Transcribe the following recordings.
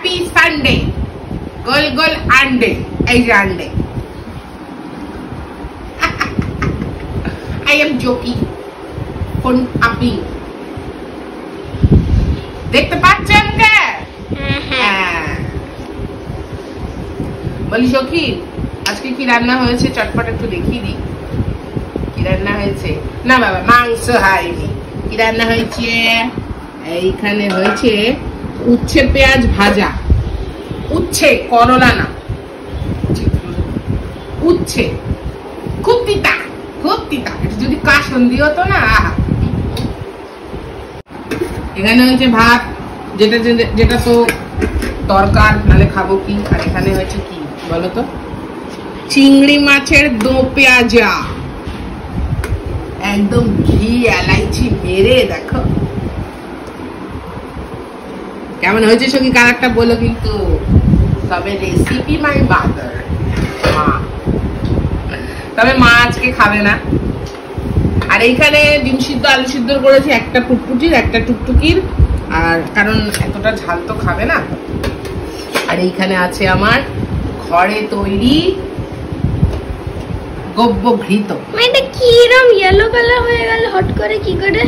Happy Sunday. গোল গোল আন্ডে, এই যে আন্ডে। I am joking. Phone আপনি দেখতে পাচ্ছেন কে? হ্যাঁ। বলি সখী, আজকে কি রান্না হয়েছে চটপট একটু দেখিয়ে দিই। কি রান্না হয়েছে? না বাবা, মাংস হয়নি। কি রান্না হয়েছে? এইখানে হয়েছে উচ্ছে পেঁয়াজ ভাজা। উচ্ছে, করলা না, উচ্ছে। খুব তিতা, খুব তিতা। যদি কাসন্দি হতো না। এখানে হয়েছে ভাত, যেটা যেটা তো দরকার, নালে খাবো কি। আর এখানে হয়েছে কি বলতো, চিংড়ি মাছের দো পেঁয়াজা, একদম ঘি এলাইচি মেরে। দেখো কেমন হয়েছে সখী, কালারটা বলো কিন্তু। তবে রেসিপি মাই মাদার, মা। তবে মা আজকে খাবে না। আর এইখানে ডিম সিদ্ধ আলু সিদ্ধ করেছি, একটা টুকটুকির একটা টুকটুকির। আর কারণ এতটা ঝাল তো খাবে না। আর এইখানে আছে আমার ঘরে তৈরি গব্য ঘৃত। এটা কি রকম ইয়েলো কালার হয়ে গেল হট করে, কি করে?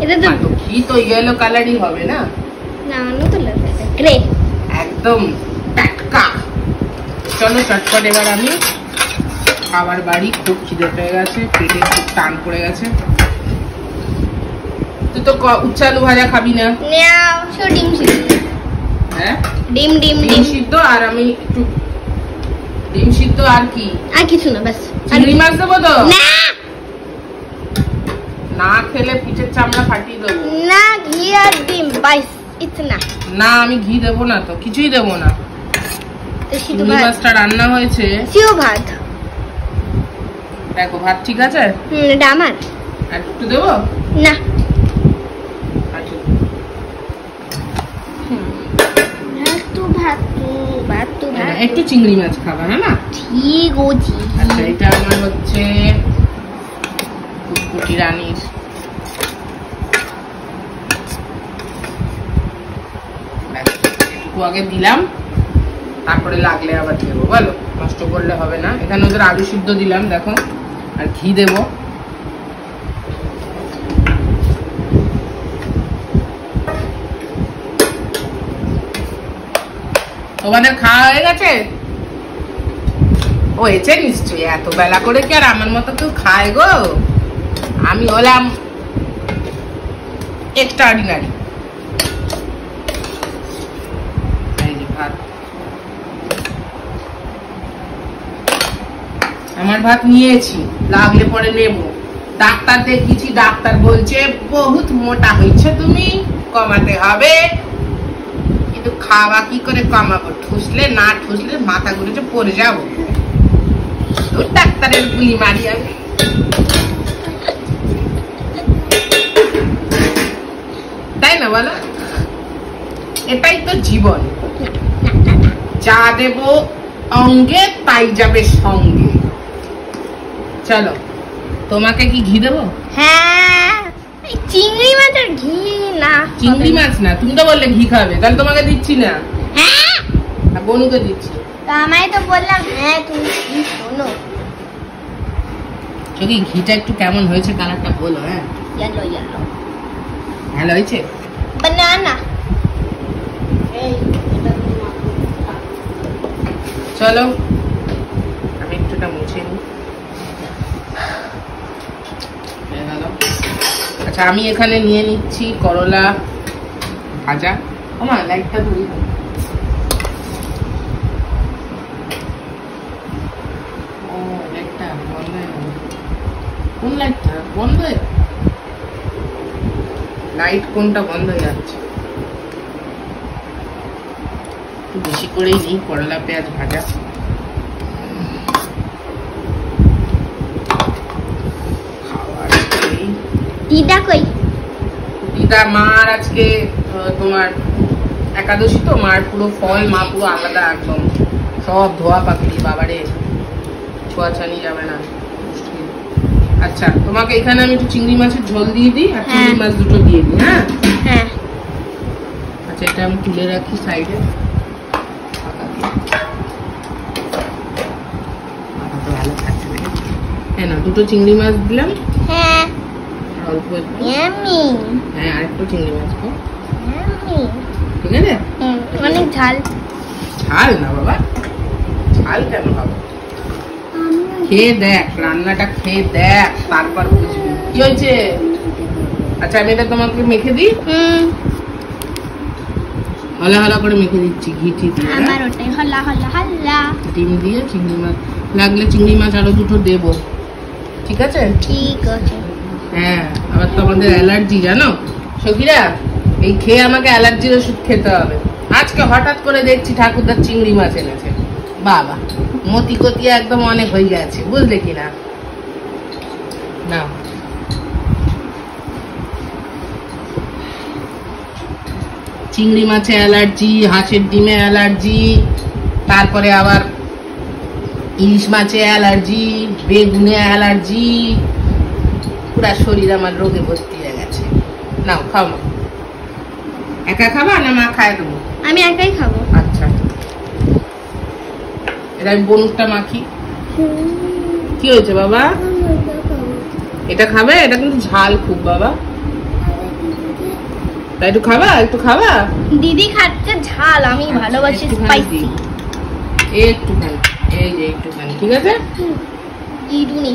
এটা তো ঘি তো ইয়েলো কালারই হবে না? না, অন্য তো লাগে গ্রে, একদম টাটকা। চলো চটপট এবার আমি খাবার বাড়ি। খুব খিদে পেয়ে গেছে, পেটে খুব টান পড়ে গেছে। তুই তো উচ্ছে আলু ভাজা খাবি না? ডিম সিদ্ধ। হ্যাঁ, ডিম ডিম ডিম সিদ্ধ। আর আমি একটু ডিম সিদ্ধ। আর কি? আর কিছু না, ব্যাস। চিংড়ি মাছ দেবো তো? না, না খেলে পিঠের চামড়া ফাটিয়ে দেবো। না, ঘি আর ডিম, বাইস ইতনা। না, আমি ঘি দেবো না তো, কিছুই দেবো না। চিংড়ি মাছটা রান্না হয়েছে। সিও ভাত। দেখো ভাত ঠিক আছে? এটা আমার। আর একটু দেবো? না, একটু চিংড়ি মাছ খাবা, হ্যাঁ না? ঠিক আছে। আচ্ছা, এটা আমার হচ্ছে কুটকুটি রানীর। একটু আগে দিলাম, তারপরে লাগলে আবার দেবো। বলো, নষ্ট করলে হবে না। এখানে ওদের আলু সিদ্ধ দিলাম, দেখো। আর ঘি দেবো। তোমাদের খাওয়া হয়ে গেছে? হয়েছে নিশ্চয়ই। এত বেলা করে কি আর আমার মতো কেউ খায় গো? আমি হলাম এক্সট্রাঅর্ডিনারি। এই যে ভাত, আমার ভাত নিয়েছি, লাগলে পরে নেব। ডাক্তার দেখিয়েছি, ডাক্তার বলছে বহুত মোটা হয়েছে তুমি, কমাতে হবে। কিন্তু খাওয়া কি করে কমাবো? ঠুসলে না ঠুসলে মাথা ঘুরেছে, পড়ে যাবো। ডাক্তারের গুলি মারি আমি। তাই না বলো? এটাই তো জীবন। যা দেব অঙ্গে তাই যাবে সঙ্গে। চলো, তোমাকে কি ঘি দেবো? হ্যাঁ, চিংড়ি মাছের ঘি না। চিংড়ি মাছ না, তুমি তো বললে ঘি খাবে, তাহলে তোমাকে দিচ্ছি না। হ্যাঁ, বনুকে দিচ্ছি। আমায় তো বললাম। হ্যাঁ, তুমি শোনো, যদি ঘিটা একটু কেমন হয়েছে কালারটা বলো। হ্যাঁ, ইয়েলো ইয়েলো ভালো হয়েছে। বানানা। চলো আমি একটুটা মুছে নিই। আচ্ছা, আমি এখানে নিয়ে নিচ্ছি করলা ভাজা। আমার লাইটটা ধরি। ও, লাইটটা বন্ধ হয়ে গেল। কোন লাইটটা বন্ধ হয়ে? লাইট কোনটা বন্ধ হয়ে যাচ্ছে? একটু বেশি করেই নিই করলা পেঁয়াজ ভাজা। দিদা কই? দিদা মার আজকে তোমার একাদশী তো, মার পুরো ফল, মা পুরো আলাদা একদম সব ধোয়া পাখি। বাবারে, ছোঁয়াছানি যাবে না। আচ্ছা, তোমাকে এখানে আমি একটু চিংড়ি মাছের ঝোল দিয়ে দিই, আর চিংড়ি মাছ দুটো দিয়ে দিই। হ্যাঁ, হ্যাঁ। আচ্ছা, এটা আমি তুলে রাখি সাইডে। ভালো খাচ্ছে না। হ্যাঁ না, দুটো চিংড়ি মাছ দিলাম। হ্যাঁ অল্প একটু। ইয়াম্মি হ্যাঁ, আরেকটু চিংড়ি মাছ খাও। ইয়াম্মি ঠিক আছে? অনেক ঝাল। ঝাল না বাবা, ঝাল কেন খাবো? খেয়ে দেখ, রান্নাটা খেয়ে দেখ, তারপর বুঝবি কি হয়েছে। আচ্ছা, আমি এটা তোমাকে মেখে দিই। হলা হলা করে মেখে দিচ্ছি ঘি টি দিয়ে। আমার ওটাই হল্লা হল্লা হল্লা। ডিম দিয়ে চিংড়ি মাছ, লাগলে চিংড়ি মাছ আরো দুটো দেবো, ঠিক আছে? ঠিক আছে। হ্যাঁ, আবার তো আমাদের অ্যালার্জি, জানো সখীরা, এই খেয়ে আমাকে অ্যালার্জির ওষুধ খেতে হবে। আজকে হঠাৎ করে দেখছি ঠাকুরদার চিংড়ি মাছ এনেছে, বাবা মতি গতি একদম অনেক হয়ে গেছে, বুঝলে কিনা। না চিংড়ি মাছে অ্যালার্জি, হাঁসের ডিমে অ্যালার্জি, তারপরে আবার ইলিশ মাছে অ্যালার্জি, বেগুনে অ্যালার্জি, পুরা শরীর আমার রোগে ভর্তি হয়ে গেছে। নাও খাও মা। একা খাবা না মা খায় দেবো? আমি একাই খাবো। আচ্ছা, এটা আমি বনুরটা মাখি। কি হয়েছে বাবা? এটা খাবে? এটা কিন্তু ঝাল খুব বাবা, তাই একটু খাবা, একটু খাবা। দিদি খাচ্ছে ঝাল, আমি ভালোবাসি স্পাইসি। একটুখানি, এই যে একটুখানি, ঠিক আছে? ইডুনি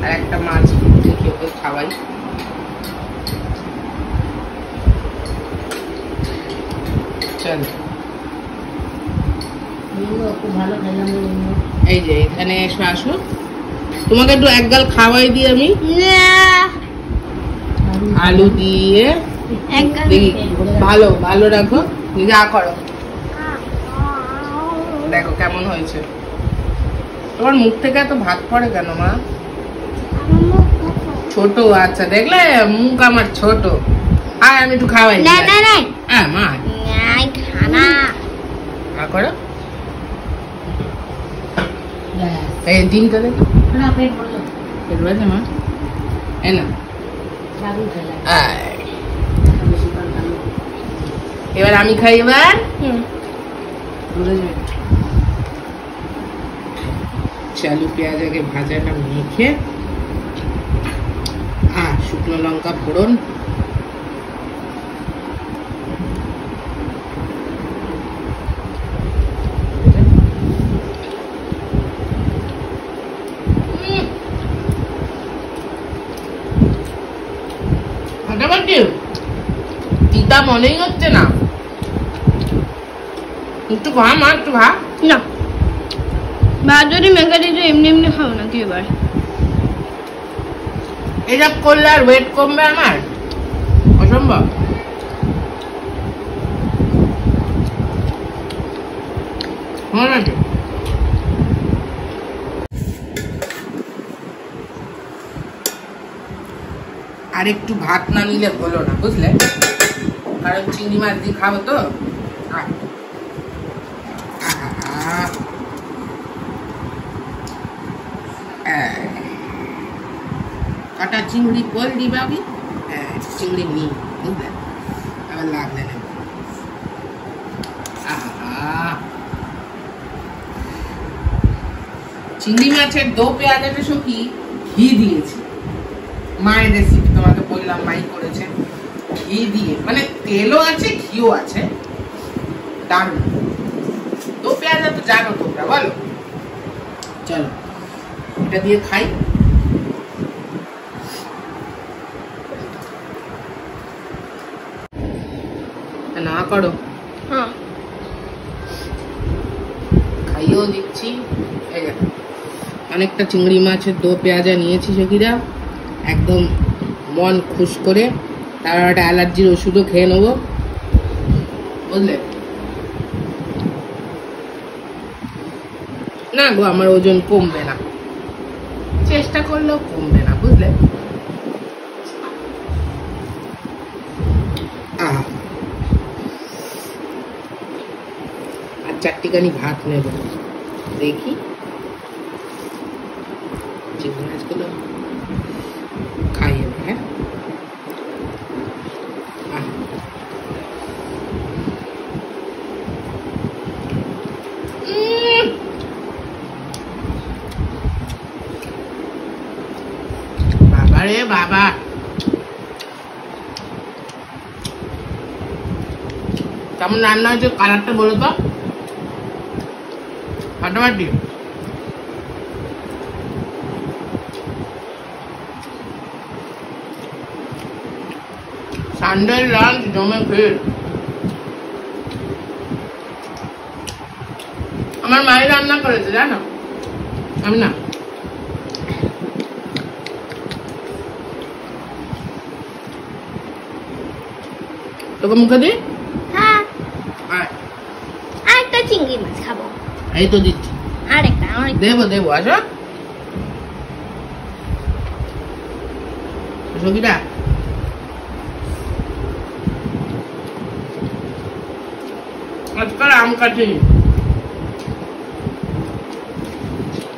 আর একটা মাছ দেখি ওকে খাওয়াই। চল, এই যে এখানে এসো, আসো, তোমাকে একটু এক গাল খাওয়াই দিই আমি। আলু দিয়ে দেখি, ভালো ভালো রাখো, যা করো দেখো কেমন হয়েছে। তোমার মুখ থেকে এত ভাত পড়ে কেন মা? ছোট, আচ্ছা দেখলে মুখ আমার ছোট। আর আমি একটু খাওয়াই। না না না, হ্যাঁ মা, নাই খানা করো। এই ডিমটা দেখো, পেট ভরেছে মা, এই না। এবার আমি খাই। এবার চালু পেঁয়াজ আগে ভাজাটা মেখে, আর শুকনো লঙ্কা ফোড়ন, তিতা মনেই হচ্ছে না। একটু খা মা, একটু খা না। ভাত যদি মেখে দিতে এমনি এমনি খাও নাকি? এবার এসব করলে আর ওয়েট কমবে আমার? অসম্ভব। আর একটু ভাত না নিলে হলো না, বুঝলে, কারণ চিংড়ি মাছ দিয়ে খাবো তো। কটা চিংড়ি বল দিবাবি? চিংড়ি নি, বুঝলে, আবার লাগলে নেব। চিংড়ি মাছের দো পেঁয়াজের সঙ্গে ঘি দিয়েছি, মায়ের রেসিপি, তোমাকে বললাম মাই করেছে, ঘি দিয়ে, মানে তেলও আছে ঘিও আছে, দারুণ। দো পেঁয়াজ তো জানো তোমরা, বলো। চলো এটা দিয়ে খাই। না করো, হ্যাঁ খাইয়েও দিচ্ছি। অনেকটা চিংড়ি মাছের দো পেঁয়াজা নিয়েছি সখীরা, একদম মন খুশ করে। তারপর একটা অ্যালার্জির ওষুধও খেয়ে নেবো, বুঝলে। না গো, আমার ওজন কমবে না, চেষ্টা করলেও কমবে না, বুঝলে। আর চারটিখানি ভাত নেব, দেখি চিংড়ি মাছগুলো খাই। হ্যাঁ, বাবা, কেমন রান্না হয়েছে কালারটা বলো তো, ফাটাফাটি। সানডে লাঞ্চ জমে ফের। আমার মায়ের রান্না করেছে জানো, আমি না। তোকে মুখে দিই? হ্যাঁ, আয়, আরেকটা চিংড়ি মাছ খাবো। এই তো দিচ্ছি। আরেকটা দেবো দেবো, আসো সঙ্গীটা। আজকাল আম কাটে,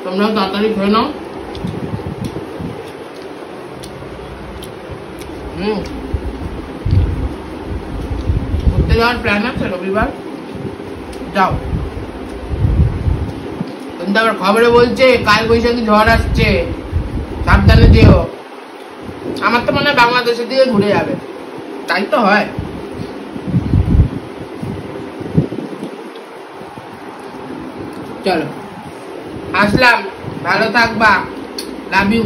তোমরাও তাড়াতাড়ি খেয়ে নাও। ঘুরতে যাওয়ার প্ল্যান আছে রবিবার, যাও। কিন্তু আবার খবরে বলছে কাল বৈশাখী ঝড় আসছে, সাবধানে যেও। আমার তো মনে হয় বাংলাদেশের দিকে ঘুরে যাবে, তাই তো হয়। চলো আসলাম, ভালো থাকবা, লাভ ইউ।